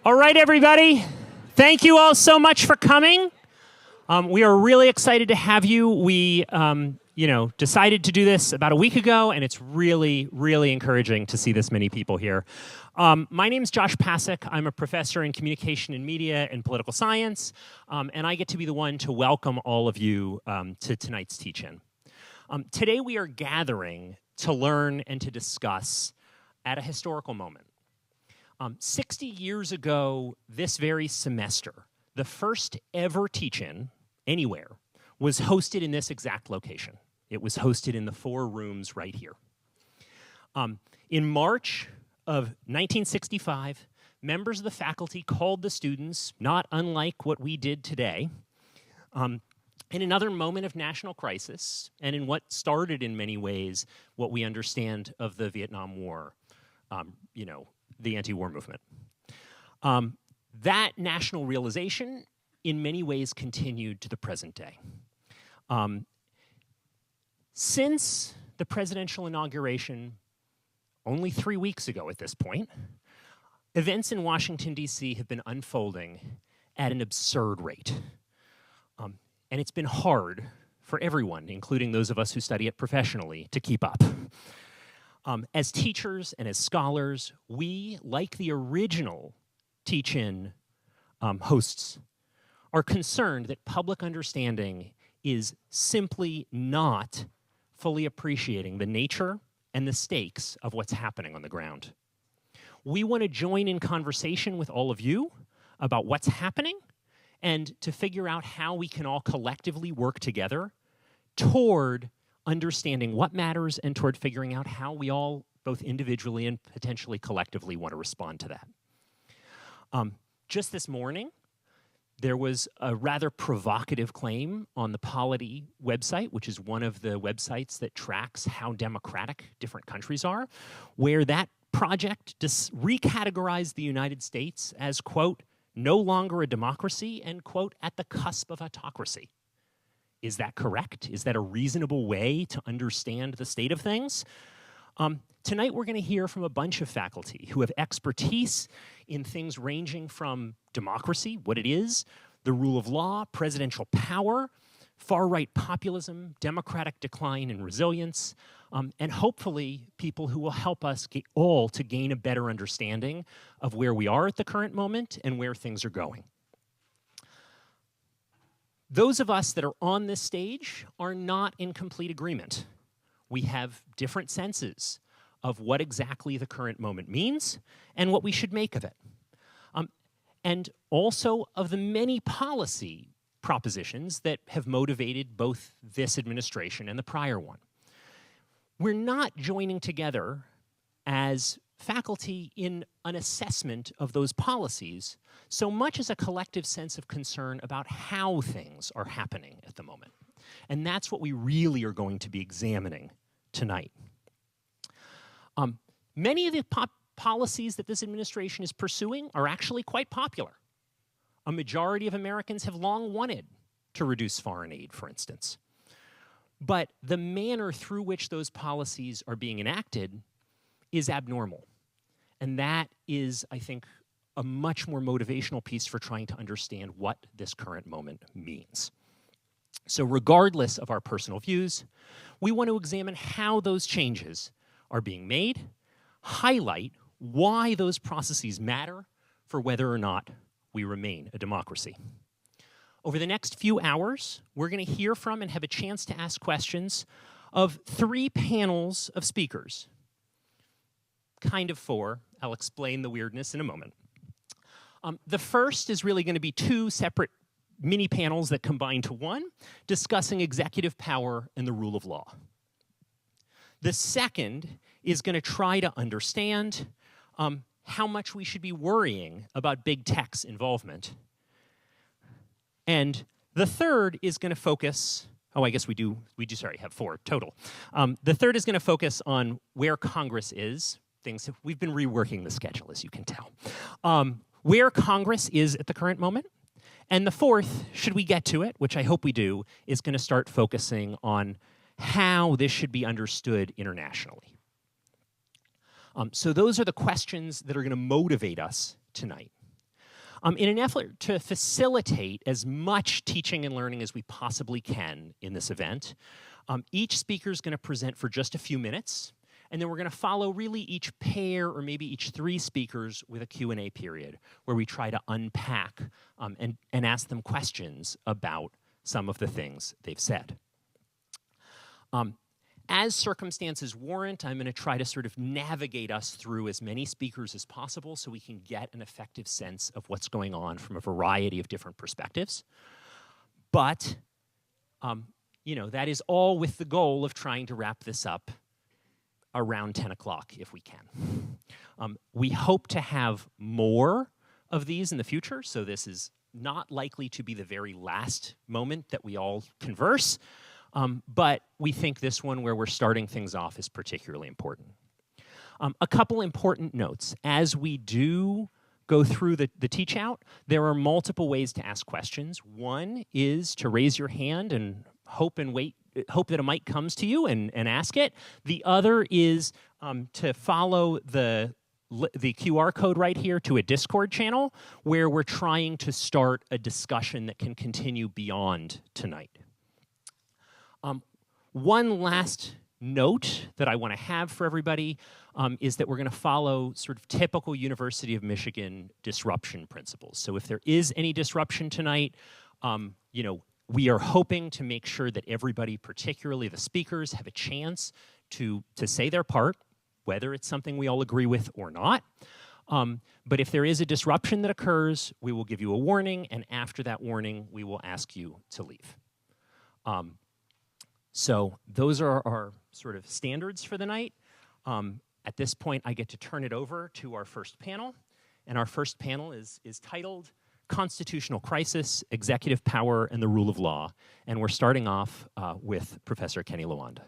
All right, everybody. Thank you all so much for coming. We are really excited to have you. We, decided to do this about a week ago, and it's really, really encouraging to see this many people here. My name is Josh Pasek. I'm a professor in communication and media and political science, and I get to be the one to welcome all of you to tonight's teach-in. Today we are gathering to learn and to discuss at a historical moment. 60 years ago, this very semester, the first ever teach-in anywhere was hosted in this exact location. It was hosted in the 4 rooms right here. In March of 1965, members of the faculty called the students, not unlike what we did today, in another moment of national crisis, and in what started in many ways what we understand of the Vietnam War, the anti-war movement. That national realization in many ways continued to the present day. Since the presidential inauguration, only 3 weeks ago at this point, events in Washington, D.C. have been unfolding at an absurd rate. And it's been hard for everyone, including those of us who study it professionally, to keep up. As teachers and as scholars, we, like the original teach-in hosts, are concerned that public understanding is simply not fully appreciating the nature and the stakes of what's happening on the ground. We want to join in conversation with all of you about what's happening and to figure out how we can all collectively work together toward understanding what matters and toward figuring out how we all, both individually and potentially collectively, want to respond to that. Just this morning, there was a rather provocative claim on the Polity website, which is one of the websites that tracks how democratic different countries are, where that project recategorized the United States as, quote, no longer a democracy and, quote, at the cusp of autocracy. Is that correct? Is that a reasonable way to understand the state of things? Tonight we're going to hear from a bunch of faculty who have expertise in things ranging from democracy, what it is, the rule of law, presidential power, far-right populism, democratic decline and resilience, and hopefully people who will help us all to gain a better understanding of where we are at the current moment and where things are going. Those of us that are on this stage are not in complete agreement. We have different senses of what exactly the current moment means and what we should make of it. And also of the many policy propositions that have motivated both this administration and the prior one. We're not joining together as faculty in an assessment of those policies so much as a collective sense of concern about how things are happening at the moment. And that's what we really are going to be examining tonight. Many of the policies that this administration is pursuing are actually quite popular. A majority of Americans have long wanted to reduce foreign aid, for instance. But the manner through which those policies are being enacted is abnormal. And that is, I think, a much more motivational piece for trying to understand what this current moment means. So regardless of our personal views, we want to examine how those changes are being made, highlight why those processes matter for whether or not we remain a democracy. Over the next few hours, we're going to hear from and have a chance to ask questions of 3 panels of speakers. Kind of 4. I'll explain the weirdness in a moment. The first is really going to be 2 separate mini panels that combine to one, discussing executive power and the rule of law. The second is going to try to understand how much we should be worrying about big tech's involvement. And the third is going to focus, have 4 total. The third is going to focus on where Congress is. We've been reworking the schedule, as you can tell. Where Congress is at the current moment. And the fourth, should we get to it, which I hope we do, is going to start focusing on how this should be understood internationally. So those are the questions that are going to motivate us tonight. In an effort to facilitate as much teaching and learning as we possibly can in this event, each speaker is going to present for just a few minutes, and then we're going to follow really each pair or maybe each 3 speakers with a Q&A period where we try to unpack and ask them questions about some of the things they've said. As circumstances warrant, I'm going to try to sort of navigate us through as many speakers as possible so we can get an effective sense of what's going on from a variety of different perspectives. But, you know, that is all with the goal of trying to wrap this up around 10 o'clock if we can. We hope to have more of these in the future, so this is not likely to be the very last moment that we all converse. But we think this one where we're starting things off is particularly important. A couple important notes. As we do go through the teach out, there are multiple ways to ask questions. One is to raise your hand and hope that a mic comes to you and ask it. The other is to follow the QR code right here to a Discord channel where we're trying to start a discussion that can continue beyond tonight. One last note that I want to have for everybody is that we're going to follow sort of typical University of Michigan disruption principles. So if there is any disruption tonight, you know, we are hoping to make sure that everybody, particularly the speakers, have a chance to say their part, whether it's something we all agree with or not. But if there is a disruption that occurs, we will give you a warning, and after that warning, we will ask you to leave. So those are our sort of standards for the night. At this point, I get to turn it over to our first panel. And our first panel is titled Constitutional Crisis, Executive Power, and the Rule of Law. And we're starting off with Professor Kenny Lawanda.